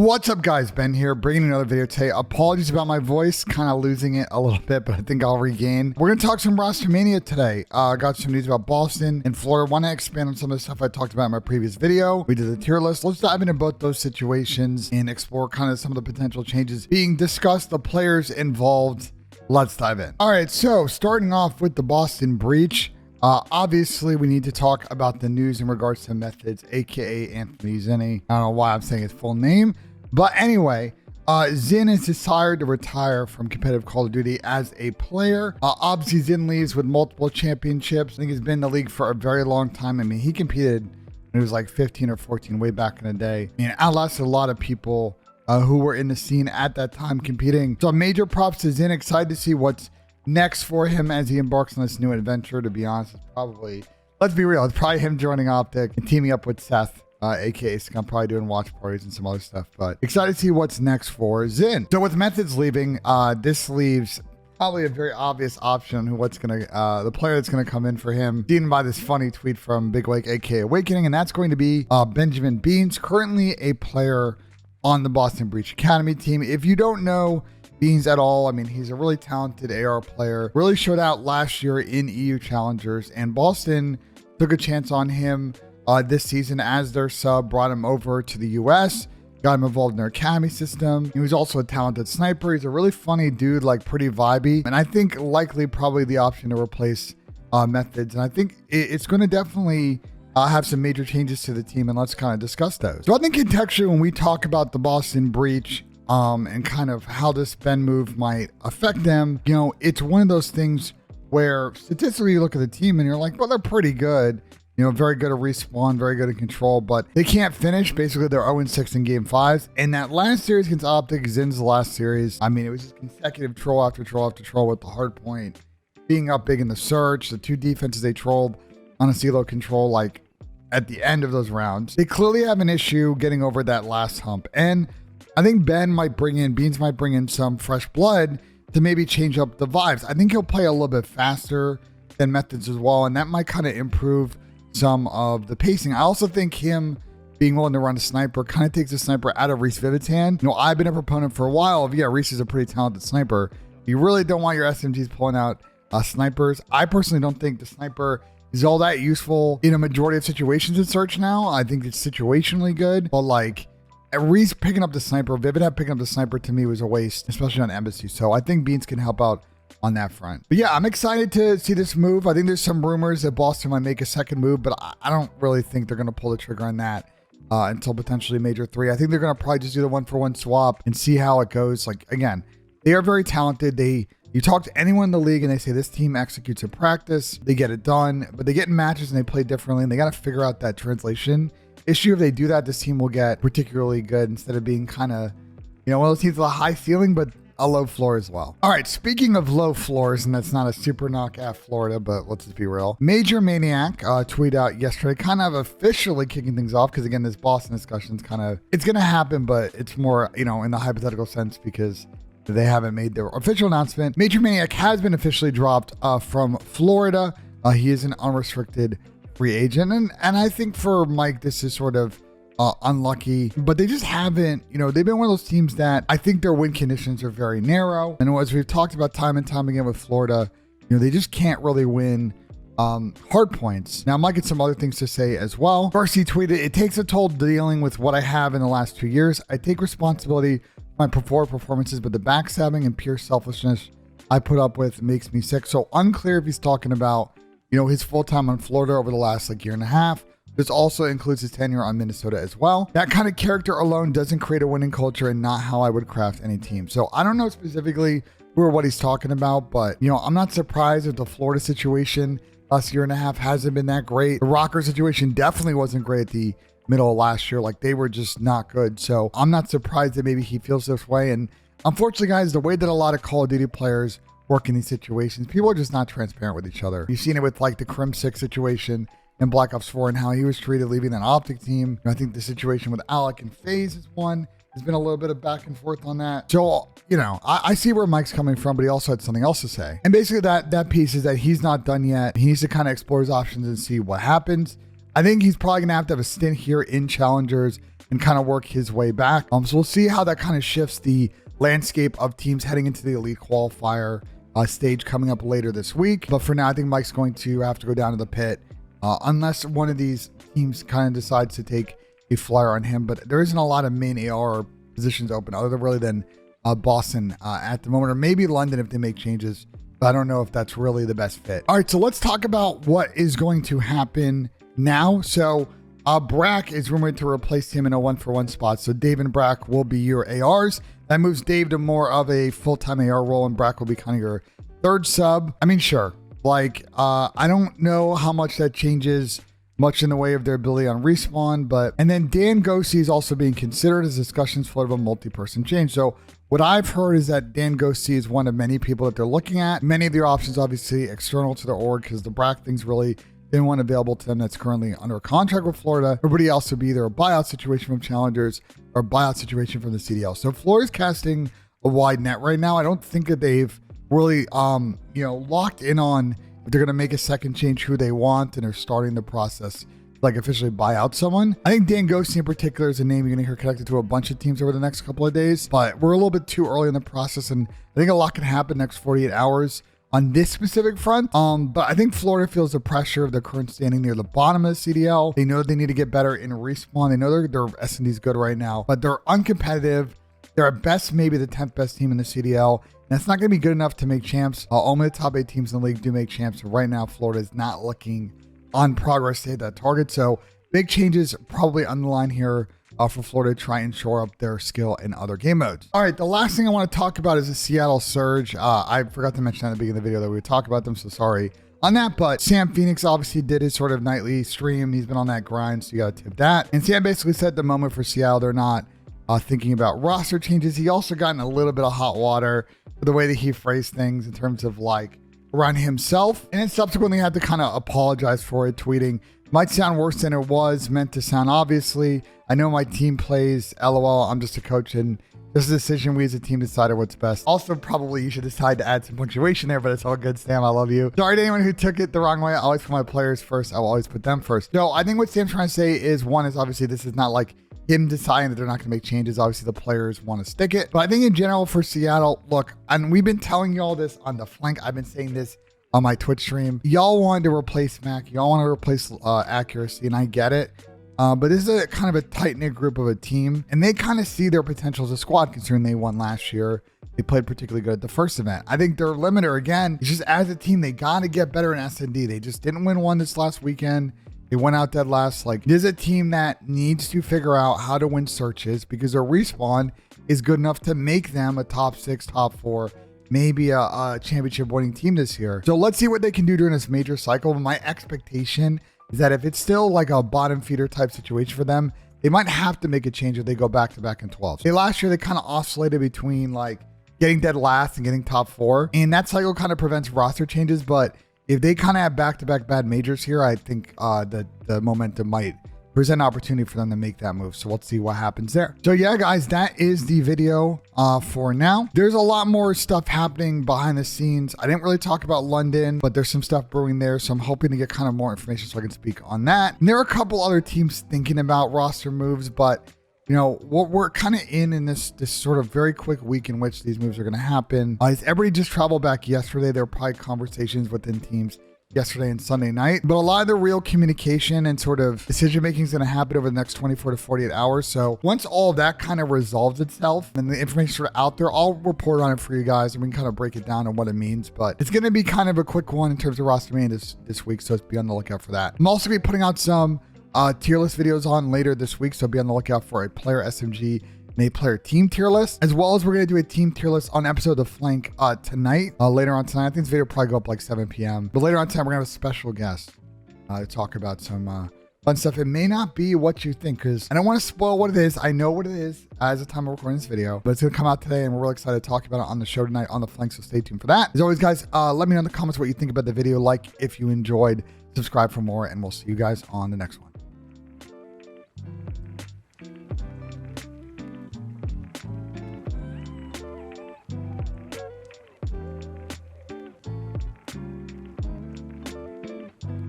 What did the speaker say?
What's up, guys? Ben here, bringing another video today. Apologies about my voice, kind of losing it a little bit, but I think I'll regain. We're going to talk some Rostermania today. Got some news about Boston and Florida. Want to expand on some of the stuff I talked about in my previous video. We did the tier list. Let's dive into both those situations and explore kind of some of the potential changes being discussed, the players involved. Let's dive in. All right, so starting off with the Boston breach. Obviously, we need to talk about the news in regards to Methodz, aka Anthony Zinni. I don't know why I'm saying his full name, but anyway, Zin has decided to retire from competitive Call of Duty as a player. Obviously, Zin leaves with multiple championships. I think he's been in the league for a very long time. I mean, he competed when he was like 15 or 14 way back in the day. And outlasted a lot of people who were in the scene at that time competing. So major props to Zin. Excited to see what's next for him as he embarks on this new adventure. To be honest, it's probably, let's be real, it's probably him joining Optic and teaming up with Seth, aka Scum, probably doing watch parties and some other stuff. But excited to see what's next for Zin. So with Methodz leaving, this leaves probably a very obvious option who the player that's gonna come in for him, seen by this funny tweet from Big Wake, aka Awakening, and that's going to be Benjamin Beans, currently a player on the Boston Breach Academy team. If you don't know Beans at all, I mean, he's a really talented AR player, really showed out last year in EU Challengers, and Boston took a chance on him this season as their sub, brought him over to the US, got him involved in their academy system. He was also a talented sniper. He's a really funny dude, like pretty vibey, and I think likely probably the option to replace Methodz, and I think it's going to definitely have some major changes to the team, and let's kind of discuss those. So I think contextually, when we talk about the Boston Breach, and kind of how this Ben move might affect them, you know, it's one of those things where statistically you look at the team and you're like, well, they're pretty good, you know, very good at respawn, very good at control, but they can't finish. Basically, they're 0-6 in game 5. And that last series against Optic, Zin's last series, I mean, it was just consecutive troll after troll after troll with the hard point being up big in the search, the two defenses they trolled on a CDL control, like at the end of those rounds. They clearly have an issue getting over that last hump. And I think Beans might bring in some fresh blood to maybe change up the vibes. I think he'll play a little bit faster than Methodz as well, and that might kind of improve some of the pacing. I also think him being willing to run a sniper kind of takes the sniper out of Reese Vivid's hand. You know, I've been a proponent for a while of, yeah, Reese is a pretty talented sniper. You really don't want your SMGs pulling out snipers. I personally don't think the sniper is all that useful in a majority of situations in Search now. I think it's situationally good, but like, Reese picking up the sniper, Vivid picking up the sniper, to me was a waste, especially on Embassy. So I think Beans can help out on that front. But yeah, I'm excited to see this move. I think there's some rumors that Boston might make a second move, but I don't really think they're going to pull the trigger on that until potentially Major 3. I think they're going to probably just do the 1-for-1 swap and see how it goes. Like, again, they are very talented. You talk to anyone in the league and they say this team executes in practice, they get it done, but they get in matches and they play differently, and they got to figure out that translation issue. If they do that, this team will get particularly good instead of being kind of, you know, one of those teams with a high ceiling but a low floor as well. All right, speaking of low floors, and that's not a super knock at Florida, but let's just be real. MajorManiak tweeted out yesterday, kind of officially kicking things off, because again, this Boston discussion's kind of, it's going to happen, but it's more, you know, in the hypothetical sense because they haven't made their official announcement. MajorManiak has been officially dropped from Florida. He is an unrestricted free agent, and I think for Mike this is sort of unlucky, but they just haven't, you know, they've been one of those teams that I think their win conditions are very narrow, and as we've talked about time and time again with Florida, you know, they just can't really win hard points. Now Mike had some other things to say as well. First, he tweeted, "It takes a toll dealing with what I have in the last 2 years. I take responsibility for my poor performances, but the backstabbing and pure selfishness I put up with makes me sick." So unclear if he's talking about, you know, his full time on Florida over the last like year and a half. This also includes his tenure on Minnesota as well. That kind of character alone doesn't create a winning culture and not how I would craft any team. So I don't know specifically who or what he's talking about, but, you know, I'm not surprised that the Florida situation last year and a half hasn't been that great. The Rocker situation definitely wasn't great at the middle of last year. Like, they were just not good. So I'm not surprised that maybe he feels this way. And unfortunately, guys, the way that a lot of Call of Duty players work in these situations, people are just not transparent with each other. You've seen it with like the Crim 6 situation in Black Ops 4 and how he was treated leaving that Optic team. I think the situation with Alec and FaZe is one. There's been a little bit of back and forth on that. So, you know, I see where Mike's coming from, but he also had something else to say. And basically that piece is that he's not done yet. He needs to kind of explore his options and see what happens. I think he's probably going to have a stint here in Challengers and kind of work his way back. So we'll see how that kind of shifts the landscape of teams heading into the Elite Qualifier stage coming up later this week. But for now, I think Mike's going to have to go down to the pit unless one of these teams kind of decides to take a flyer on him. But there isn't a lot of main AR positions open other than Boston at the moment, or maybe London if they make changes. But I don't know if that's really the best fit. All right, so let's talk about what is going to happen now. So Brack is rumored to replace him in a 1-for-1 spot. So Dave and Brack will be your ARs. That moves Dave to more of a full-time AR role, and Brack will be kind of your third sub. I mean, sure. Like, I don't know how much that changes much in the way of their ability on respawn, but, and then DanGhosty is also being considered as discussions float of a multi-person change. So what I've heard is that DanGhosty is one of many people that they're looking at. Many of their options, obviously, external to the org, because the Brack thing's really been one available to them that's currently under a contract with Florida. Everybody else would be either a buyout situation from Challengers or a buyout situation from the CDL. So Florida's casting a wide net right now. I don't think that they've really, locked in on if they're going to make a second change who they want, and are starting the process like officially buy out someone. I think DanGhosty in particular is a name you're going to hear connected to a bunch of teams over the next couple of days, but we're a little bit too early in the process, and I think a lot can happen next 48 hours on this specific front. But I think Florida feels the pressure of their current standing near the bottom of the CDL. They know they need to get better in respawn. They know their S&D is good right now, but they're uncompetitive. They're at best maybe the 10th best team in the CDL. And that's not going to be good enough to make champs. Only the top 8 teams in the league do make champs. And right now, Florida is not looking on progress to hit that target. So big changes probably on the line here for Florida to try and shore up their skill in other game modes. All right, the last thing I want to talk about is the Seattle Surge. I forgot to mention at the beginning of the video that we would talk about them, so sorry on that. But Sam Fenix obviously did his sort of nightly stream. He's been on that grind, so you got to tip that. And Sam basically said at the moment for Seattle, they're not thinking about roster changes. He also got in a little bit of hot water for the way that he phrased things in terms of like around himself, and then subsequently had to kind of apologize for it, tweeting, "Might sound worse than it was meant to sound. Obviously, I know my team plays. LOL. I'm just a coach, and this is a decision we as a team decided what's best." Also, probably you should decide to add some punctuation there, but it's all good, Sam. I love you. Sorry to anyone who took it the wrong way. I always put my players first. I will always put them first. So I think what Sam's trying to say is, one is obviously this is not like him deciding that they're not going to make changes. Obviously, the players want to stick it. But I think in general for Seattle, look, and we've been telling you all this on the flank. I've been saying this on my Twitch stream. Y'all wanted to replace Mac. Y'all want to replace accuracy, and I get it. But this is a kind of a tight-knit group of a team, and they kind of see their potential as a squad, considering they won last year. They played particularly good at the first event. I think their limiter, again, is just as a team, they got to get better in S&D. They just didn't win one this last weekend. They went out dead last. Like, this is a team that needs to figure out how to win searches, because their respawn is good enough to make them a top 6, top 4, maybe a championship winning team this year. So let's see what they can do during this major cycle. But my expectation is that if it's still like a bottom feeder type situation for them, they might have to make a change if they go back to back in 12. Last year, they kind of oscillated between like getting dead last and getting top 4. And that cycle kind of prevents roster changes. But if they kind of have back-to-back bad majors here, I think the momentum might present an opportunity for them to make that move. So let's see what happens there. So yeah, guys, that is the video for now. There's a lot more stuff happening behind the scenes. I didn't really talk about London, but there's some stuff brewing there. So I'm hoping to get kind of more information so I can speak on that. And there are a couple other teams thinking about roster moves, but you know, what we're kind of in this sort of very quick week in which these moves are going to happen. Is everybody just traveled back yesterday? There were probably conversations within teams yesterday and Sunday night, but a lot of the real communication and sort of decision making is going to happen over the next 24 to 48 hours. So once all of that kind of resolves itself and the information sort of out there, I'll report on it for you guys and we can kind of break it down on what it means. But it's going to be kind of a quick one in terms of Rostermania this week, so be on the lookout for that. I'm also going to be putting out some tier list videos on later this week, so be on the lookout for a player SMG and a player team tier list, as well as we're going to do a team tier list on episode of The Flank tonight, later on tonight. I think this video will probably go up like 7 p.m. But later on tonight, we're going to have a special guest to talk about some fun stuff. It may not be what you think, because I don't want to spoil what it is. I know what it is as the time of recording this video, but it's going to come out today, and we're really excited to talk about it on the show tonight on The Flank, so stay tuned for that. As always, guys, let me know in the comments what you think about the video. Like if you enjoyed, subscribe for more, and we'll see you guys on the next one.